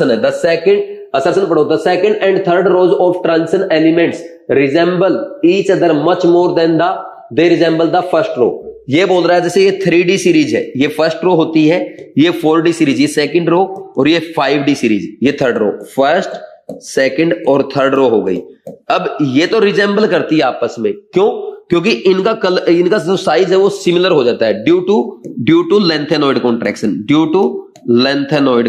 है the second assertion पढ़ो the second and third rows of transition elements resemble each other much more than they resemble the first row. ये बोल रहा है जैसे ये 3D सीरीज है, ये फर्स्ट रो होती है, ये 4D सीरीज, ये सेकंड रो, और ये 5D सीरीज, ये थर्ड रो, फर्स्ट सेकंड और थर्ड रो हो गई। अब ये तो रिजेंबल करती है आपस में, क्यों? क्योंकि इनका जो साइज है वो सिमिलर हो जाता है ड्यू टू लेंथेनोइड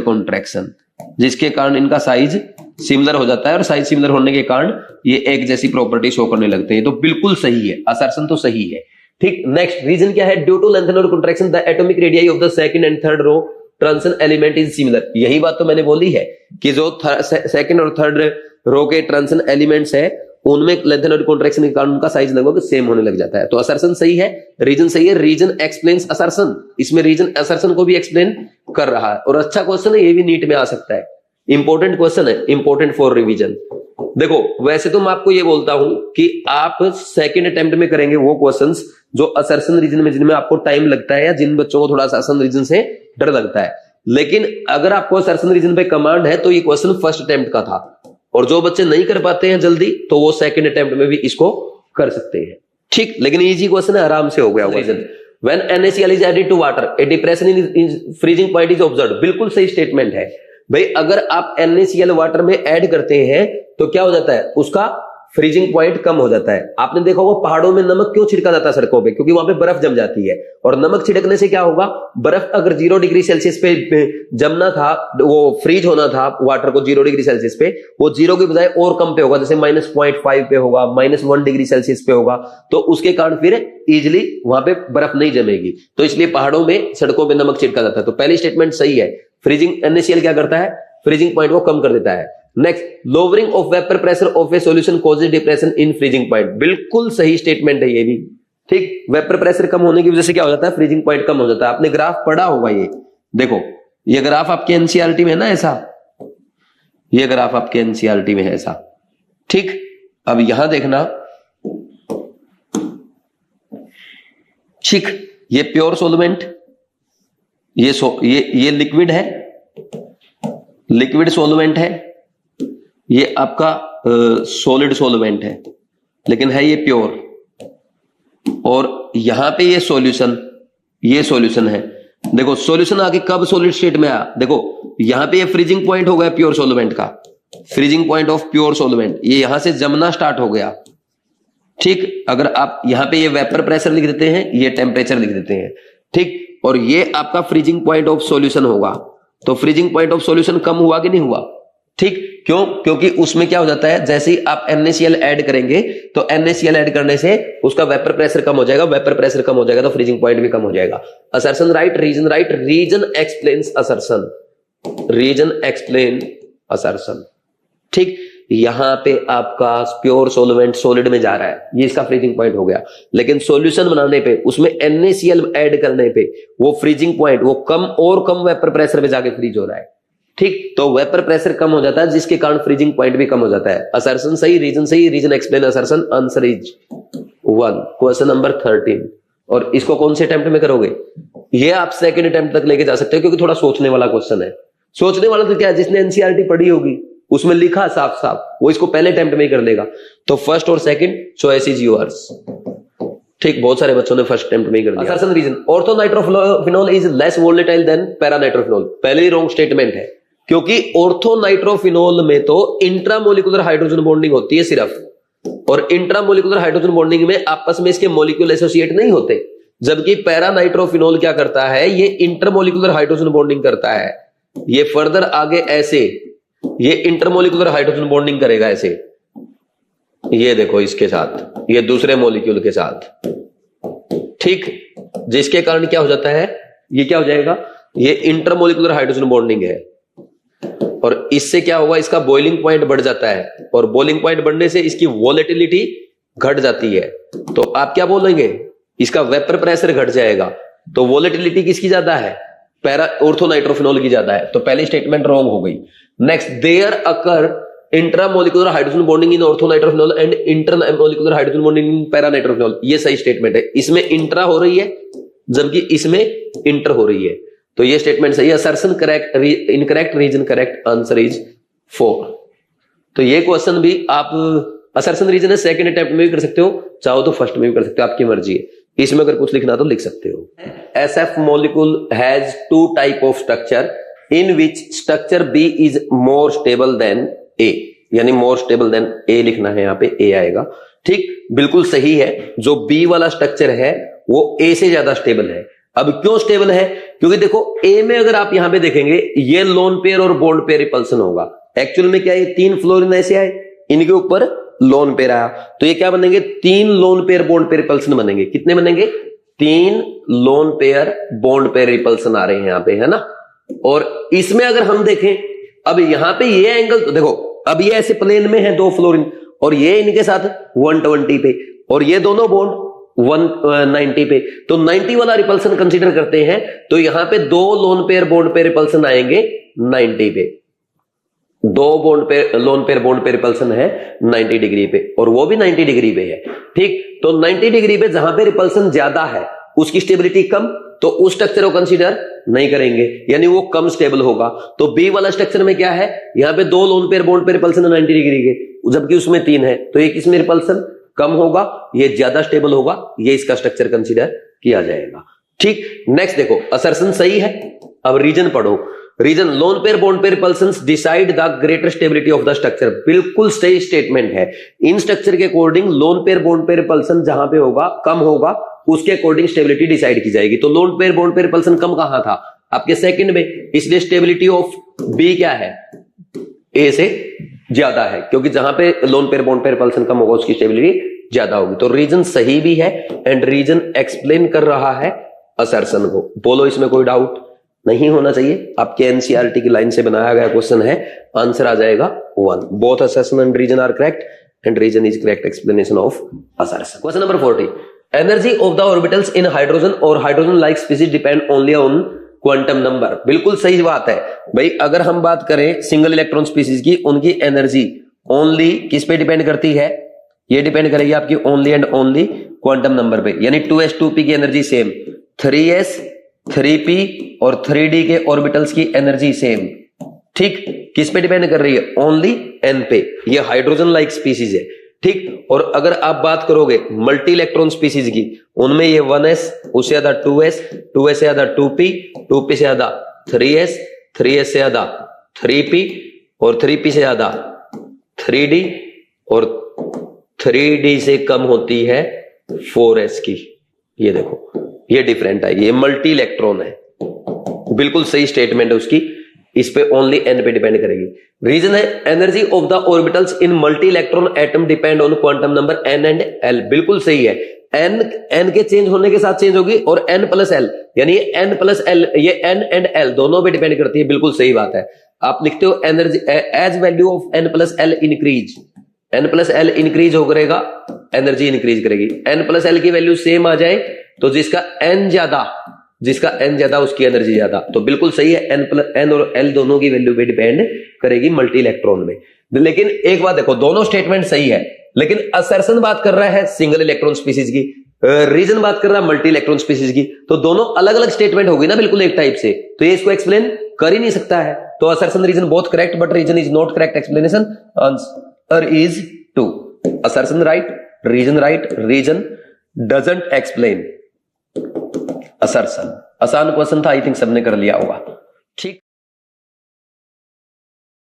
कॉन्ट्रैक्शन, जिसके कारण इनका साइज सिमिलर हो जाता है, और साइज सिमिलर होने के कारण ये एक जैसी प्रॉपर्टी शो करने लगते हैं। तो बिल्कुल सही है, असर्शन तो सही है। ठीक, नेक्स्ट रीजन क्या है? Due to lanthanoid contraction the atomic radii of the second and third row transition element is similar. यही बात तो मैंने बोली है कि जो सेकंड और थर्ड रो के ट्रांजिशन एलिमेंट्स है उनमें लेंथेनोइड कॉन्ट्रैक्शन के कारण उनका साइज लगभग सेम होने लग जाता है। तो असर्शन सही है, रीजन सही है, रीजन एक्सप्लेन्स असर्शन, इसमें रीजन असर्शन को भी एक्सप्लेन कर रहा है। और अच्छा क्वेश्चन है, ये भी नीट में आ सकता है, इंपॉर्टेंट क्वेश्चन है, इंपॉर्टेंट फॉर रिवीजन। देखो वैसे तो मैं आपको ये बोलता हूं कि आप सेकंड अटेम्प्ट में करेंगे वो क्वेश्चंस जो असर्शन रीजन में, जिनमें आपको टाइम लगता है या जिन बच्चों को थोड़ा असर्शन रीजन से डर लगता है। लेकिन अगर आपको असर्शन रीजन पे कमांड है तो ये क्वेश्चन फर्स्ट अटेम्प्ट का था, और जो बच्चे नहीं कर पाते हैं जल्दी तो वो सेकंड अटेम्प्ट में भी इसको कर सकते हैं। ठीक, लेकिन इजी क्वेश्चन है, आराम से हो गया reason. When NaCl is added to water, a depression in freezing point is observed। बिल्कुल सही स्टेटमेंट है भाई। अगर आप NaCl वाटर में ऐड करते हैं तो क्या हो जाता है? उसका फ्रीजिंग पॉइंट कम हो जाता है। आपने देखा होगा पहाड़ों में नमक क्यों छिड़का जाता है सड़कों पे? क्योंकि वहां पे बर्फ जम जाती है, और नमक छिड़कने से क्या होगा? बर्फ अगर 0 डिग्री सेल्सियस पे जमना था, वो फ्रीज होना था वाटर को 0 डिग्री सेल्सियस पे, वो 0 की बजाय और कम पे होगा, जैसे -0.5 पे होगा, -1 डिग्री सेल्सियस पे होगा, तो उसके कारण फिर इजिली वहां पे बर्फ नहीं जमेगी। तो इसलिए पहाड़ों में सड़कों पे नमक छिड़का जाता है। तो पहली स्टेटमेंट सही है, फ्रीजिंग NaCl क्या करता है? फ्रीजिंग पॉइंट को कम कर देता है। Next, lowering of vapour pressure of A solution causes depression in freezing point. बिल्कुल सही स्टेटमेंट है ये भी। ठीक, वेपर प्रेशर कम होने की वजह से क्या हो जाता है? फ्रीजिंग पॉइंट कम हो जाता है। आपने ग्राफ पढ़ा होगा, ये देखो, ये ग्राफ आपके एनसीईआरटी में है ना ऐसा, ये ग्राफ आपके एनसीईआरटी में है ऐसा। ठीक, अब यहां देखना, ठीक, ये प्योर सॉल्वेंट, ये लिक्विड है, लिक्विड सॉल्वेंट है, ये आपका सॉलिड सॉल्वेंट है, लेकिन है ये प्योर। और यहां पे ये सॉल्यूशन है। देखो सॉल्यूशन आगे कब सॉलिड स्टेट में आया? देखो यहां पे ये फ्रीजिंग पॉइंट हो गया प्योर सॉल्वेंट का, freezing point of pure solvent, ये यहां से जमना स्टार्ट हो गया। ठीक, अगर आप यहां पे ये वेपर प्रेशर लिख देते हैं, ये टेम्परेचर लिख देते हैं। ठीक, और ये आपका फ्रीजिंग पॉइंट ऑफ सॉल्यूशन होगा। तो फ्रीजिंग पॉइंट ऑफ सॉल्यूशन कम हुआ कि नहीं हुआ? ठीक, क्यों? क्योंकि उसमें क्या हो जाता है, जैसे ही आप NaCl ऐड करेंगे तो NaCl ऐड करने से उसका वेपर प्रेशर कम हो जाएगा, वेपर प्रेशर कम हो जाएगा तो फ्रीजिंग पॉइंट भी कम हो जाएगा। Assertion right, reason right, reason explains assertion, reason explain assertion. ठीक, यहां पे आपका प्योर सॉल्वेंट सॉलिड में जा रहा है, ये इसका फ्रीजिंग पॉइंट हो गया। लेकिन सॉल्यूशन बनाने पे, उसमें NaCl ऐड करने पे वो फ्रीजिंग पॉइंट वो कम और कम वेपर प्रेशर पे जाके फ्रीज हो रहा है। ठीक, तो वेपर प्रेशर कम हो जाता है जिसके कारण फ्रीजिंग पॉइंट भी कम हो जाता है। असर्शन सही, reason explain assertion. Answer is 1, question number 13। और इसको कौन से अटेम्प्ट में करोगे? ये आप सेकंड अटेम्प्ट तक लेके जा सकते हो, क्योंकि थोड़ा सोचने वाला क्वेश्चन है। सोचने वाला तो क्या है, जिसने एनसीईआरटी पढ़ी होगी उसमें लिखा साफ साफ, वो इसको पहले अटेम्प्ट में ही कर लेगा। तो फर्स्ट और सेकंड चॉइस इज योर्स। ठीक, बहुत सारे बच्चों ने फर्स्ट अटेम्प्ट में ही कर दिया। Assertion reason, orthonitrophenol is less volatile than paranitrophenol. पहले ही रॉन्ग स्टेटमेंट है, क्योंकि ऑर्थोनाइट्रोफिनॉल में तो इंट्रामोलिकुलर हाइड्रोजन बॉन्डिंग होती है सिर्फ, और इंट्रामोलिकुलर हाइड्रोजन बॉन्डिंग में आपस में इसके मॉलिक्यूल एसोसिएट नहीं होते। जबकि पैरानाइट्रोफिनॉल क्या करता है, ये इंटरमोलिकुलर हाइड्रोजन बॉन्डिंग करता है। ये फर्दर आगे ऐसे ये इंटरमोलिकुलर हाइड्रोजन बॉन्डिंग करेगा ऐसे, ये देखो इसके साथ, ये दूसरे मॉलिक्यूल के साथ। ठीक, जिसके कारण क्या हो जाता है, ये क्या हो जाएगा, ये इंटरमोलिकुलर हाइड्रोजन बॉन्डिंग है, और इससे क्या होगा, इसका बॉइलिंग पॉइंट बढ़ जाता है, और बॉइलिंग पॉइंट बढ़ने से इसकी वोलेटिलिटी घट जाती है। तो आप क्या बोलेंगे, इसका वेपर प्रेशर घट जाएगा। तो वोलेटिलिटी किसकी ज्यादा है, पैरा ऑर्थोनाइट्रोफिनॉल की ज्यादा है। तो पहली स्टेटमेंट रॉन्ग हो गई। Next, there occur intramolecular hydrogen bonding in orthonitrophenol and intermolecular hydrogen bonding in paranitrophenol. ये सही स्टेटमेंट है। इसमें इंट्रा हो रही है जबकि इसमें इंटर हो रही है। तो ये स्टेटमेंट सही है। Assertion correct, incorrect, reason correct, answer is 4। तो ये क्वेश्चन भी आप असर्शन रीजन है, सेकंड अटेम्प्ट में भी कर सकते हो, चाहो तो फर्स्ट में भी कर सकते हो, आपकी मर्जी है। इसमें अगर कुछ लिखना तो लिख सकते हो। SF molecule has 2 type of structure in which structure B is more stable then A, यानी मोर स्टेबल देन A लिखना है, यहाँ पे A आएगा। ठीक, बिल्कुल सही है। जो B वाला स्ट्रक्चर है वो A से ज्यादा स्टेबल है। अब क्यों स्टेबल है? क्योंकि देखो A में अगर आप यहां पे देखेंगे ये लोन पेयर और बॉन्ड पेयर रिपल्सन होगा। एक्चुअल में क्या है, 3 फ्लोरीन ऐसे आए, इनके ऊपर लोन पेयर आया, तो ये क्या बनेंगे, 3 lone pair bond pair repulsion बनेंगे। कितने बनेंगे? 3 lone pair bond pair repulsion आ रहे हैं यहां पे, है ना। और इसमें अगर हम देखें, अब यहां पे ये एंगल तो देखो, अब ये ऐसे प्लेन में है 2 फ्लोरीन, और ये इनके साथ 120 पे, और ये दोनों बॉन्ड 190 पे, तो 90 वाला रिपल्सन कंसीडर करते हैं, तो यहां पे 2 loan pair bond pair repulsion आएंगे 90 पे। 2 bond pair lone pair bond pair repulsion है 90 डिग्री पे, और वो भी 90 डिग्री पे है। ठीक, तो 90 डिग्री पे जहां पे रिपल्सन ज्यादा है उसकी स्टेबिलिटी कम, तो उस स्ट्रक्चर को कंसीडर नहीं करेंगे, यानी वो कम स्टेबल होगा। तो बी वाला स्ट्रक्चर में क्या है, यहां पे 2 loan pair bond pair repulsion 90 degree के, जबकि उसमें 3 है, तो एक इसमें रिपल्सन कम होगा, ये ज्यादा स्टेबल होगा, ये इसका स्ट्रक्चर कंसीडर किया जाएगा। ठीक, नेक्स्ट देखो, असर्शन सही है। अब रीजन पढ़ो। Reason, lone pair bond pair repulsions decide the greater stability of the structure, बिल्कुल सही स्टेटमेंट है। इन स्ट्रक्चर के according lone pair bond pair repulsion जहां पे होगा, कम होगा, उसके अकॉर्डिंग स्टेबिलिटी डिसाइड की जाएगी। तो lone pair bond pair repulsion कम कहां था, आपके सेकंड में, इसलिए स्टेबिलिटी ऑफ बी क्या है, ए से ज्यादा है, क्योंकि जहां पे lone pair bond pair repulsion कम होगा उसकी स्टेबिलिटी ज्यादा होगी। तो रीजन सही भी है, एंड रीजन एक्सप्लेन कर रहा है असर्शन को। बोलो, इसमें कोई डाउट नहीं होना चाहिए। आपके एनसीईआरटी की लाइन से बनाया गया क्वेश्चन है, आंसर आ जाएगा 1। Both assertion and reason are correct, and reason is correct explanation of assertion. Question number 40, energy of the orbitals in hydrogen और hydrogen like species depend only on quantum number. बिल्कुल सही बात है भाई। अगर हम बात करें सिंगल इलेक्ट्रॉन स्पीसीज की, उनकी एनर्जी ओनली किस पे डिपेंड करती है, ये डिपेंड करेगी आपकी only and only quantum number पे। यानी 2s 2p की एनर्जी सेम, 3s 3p और 3d के ऑर्बिटल्स की एनर्जी सेम। ठीक, किस पे डिपेंड कर रही है, ओनली n पे। ये हाइड्रोजन लाइक स्पीसीज है। ठीक, और अगर आप बात करोगे मल्टी इलेक्ट्रॉन स्पीसीज की, उनमें ये 1s, उससे ज्यादा 2s, 2s से ज्यादा 2p, 2p से ज्यादा 3s, 3s से ज्यादा 3p और 3p से ज्यादा 3d और 3d से कम होती है 4s की। ये देखो, ये डिफरेंट है, ये मल्टी इलेक्ट्रॉन है। बिल्कुल सही स्टेटमेंट है उसकी, इस पे ओनली n पे डिपेंड करेगी। रीजन है, energy of the orbitals in multi electron atom depend on quantum number n and l। बिल्कुल सही है, n के चेंज होने के साथ चेंज होगी, और n प्लस l, यानी n प्लस l, ये n एंड l दोनों पे डिपेंड करती है। बिल्कुल सही बात है। आप लिखते हो energy as value of n plus l increase, n plus l increase हो करेगा, एनर्जी इंक्रीज करेगी। n प्लस l की वैल्यू सेम आ जाए तो जिसका n ज्यादा उसकी एनर्जी ज्यादा। तो बिल्कुल सही है, n और l दोनों की वैल्यू पे डिपेंड करेगी मल्टी इलेक्ट्रॉन में। लेकिन एक बात देखो, दोनों स्टेटमेंट सही है, लेकिन असर्शन बात कर रहा है सिंगल इलेक्ट्रॉन स्पीसीज की, रीजन बात कर रहा है मल्टी इलेक्ट्रॉन स्पीसीज की, तो दोनों अलग अलग स्टेटमेंट होगी ना, बिल्कुल एक टाइप से, तो ये इसको एक्सप्लेन कर ही नहीं सकता है। तो assertion reason both correct, but reason is not correct explanation, answer is 2। Assertion right, reason right, reason doesn't explain assertion. आसान क्वेश्चन था, आई थिंक सबने कर लिया होगा।